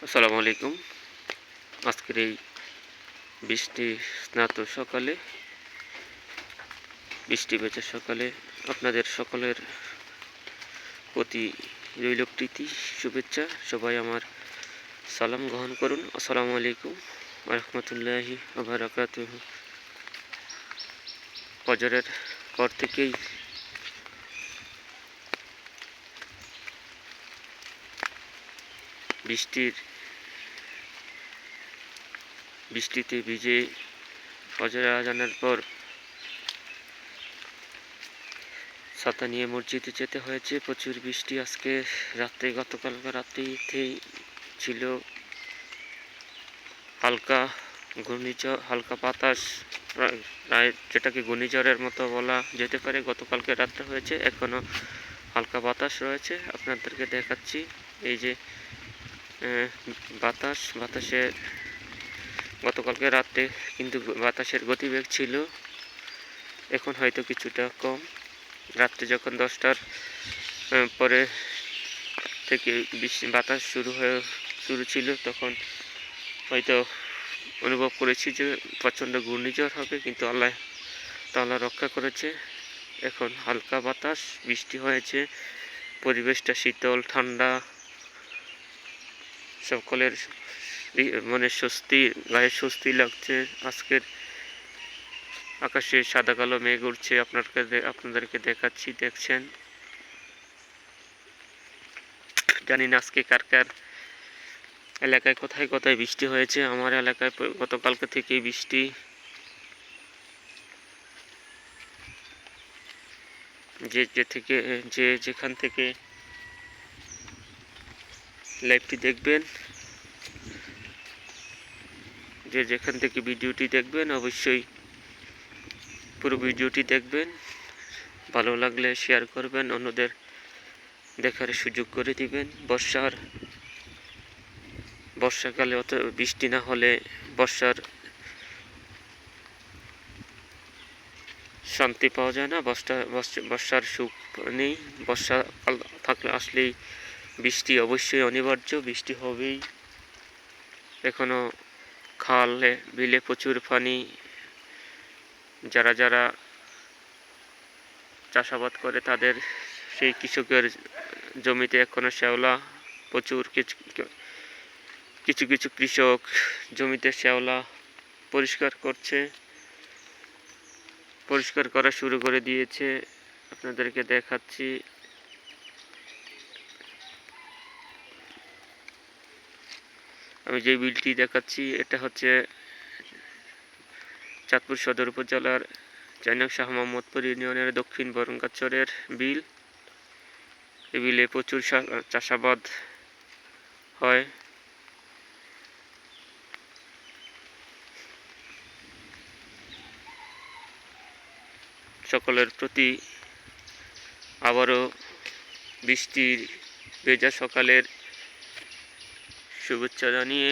আসসালামু আলাইকুম। আজকের এই বৃষ্টি স্নাত সকালে, বৃষ্টি ভেজা সকালে আপনাদের সকলের প্রতি রইল প্রীতি শুভেচ্ছা। সবাই আমার সালাম গ্রহণ করুন। আসসালামু আলাইকুম ওয়া রাহমাতুল্লাহি ওয়া বারাকাতুহু। ফজরের পর থেকেই বৃষ্টিতে ভিজে ফজরের আজানের পর ছাতা নিয়ে মসজিদে যেতে হয়েছে। প্রচুর বৃষ্টি আজকে রাত্রে, গতকালকে রাত্রিতেই ছিল হালকা ঘূর্ণিঝড়, হালকা বাতাস, প্রায় যেটাকে ঘূর্ণিঝড়ের মতো বলা যেতে পারে। গতকালকে রাত্রে হয়েছে, এখনও হালকা বাতাস রয়েছে। আপনাদেরকে দেখাচ্ছি এই যে বাতাসে গতকালকে রাত্রে কিন্তু বাতাসের গতিবেগ ছিল, এখন হয়তো কিছুটা কম। রাত্রে যখন 10টার পরে থেকে বাতাস শুরু ছিল, তখন হয়তো অনুভব করেছি যে প্রচণ্ড ঘূর্ণিঝড় হবে, কিন্তু আল্লাহ তাআলা রক্ষা করেছে। এখন হালকা বাতাস, বৃষ্টি হয়েছে, পরিবেশটা শীতল ঠান্ডা, সকলের মনে স্বস্তি, গায়ে স্বস্তি লাগছে। আজকের আকাশে সাদা কালো মেঘ উঠছে, আপনাদেরকে দেখাচ্ছি, দেখছেন। জানি না আজকে কার কার এলাকায় কোথায় কোথায় বৃষ্টি হয়েছে। আমার এলাকায় গতকালকে থেকেই বৃষ্টি। যে যেখান থেকে লাইভটি দেখবেন, যে যেখান থেকে ভিডিওটি দেখবেন, অবশ্যই পুরো ভিডিওটি দেখবেন। ভালো লাগলে শেয়ার করবেন, অন্যদের দেখার সুযোগ করে দিবেন। বর্ষাকালে অত বৃষ্টি না হলে শান্তি পাওয়া যায় না, বর্ষার সুখ নেই। বর্ষাকাল আসলেই বৃষ্টি অবশ্যই অনিবার্য, বৃষ্টি হবেই। এখনো খালে বিলে প্রচুর পানি। যারা চাষাবাদ করে তাদের, সেই কৃষকের জমিতে এখনো শ্যাওলা প্রচুর। কিছু কৃষক জমিতে শ্যাওলা পরিষ্কার করা শুরু করে দিয়েছে। আপনাদেরকে দেখাচ্ছি। আমি যে বিলটি দেখাচ্ছি, এটা হচ্ছে চাঁদপুর সদর উপজেলার 4 নং শাহ মোহাম্মদপুর ইউনিয়নের দক্ষিণ বরঙ্গাচরের বিল। এই বিলে প্রচুর চাষাবাদ হয়। সকলের প্রতি আবারও বৃষ্টির ভেজা সকালের শুভেচ্ছা জানিয়ে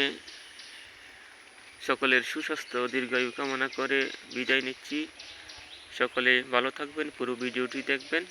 সকলের সুস্বাস্থ্য ও দীর্ঘায়ু কামনা করে বিদায় নিচ্ছি। সকলে ভালো থাকবেন, পুরো ভিডিওটি দেখবেন।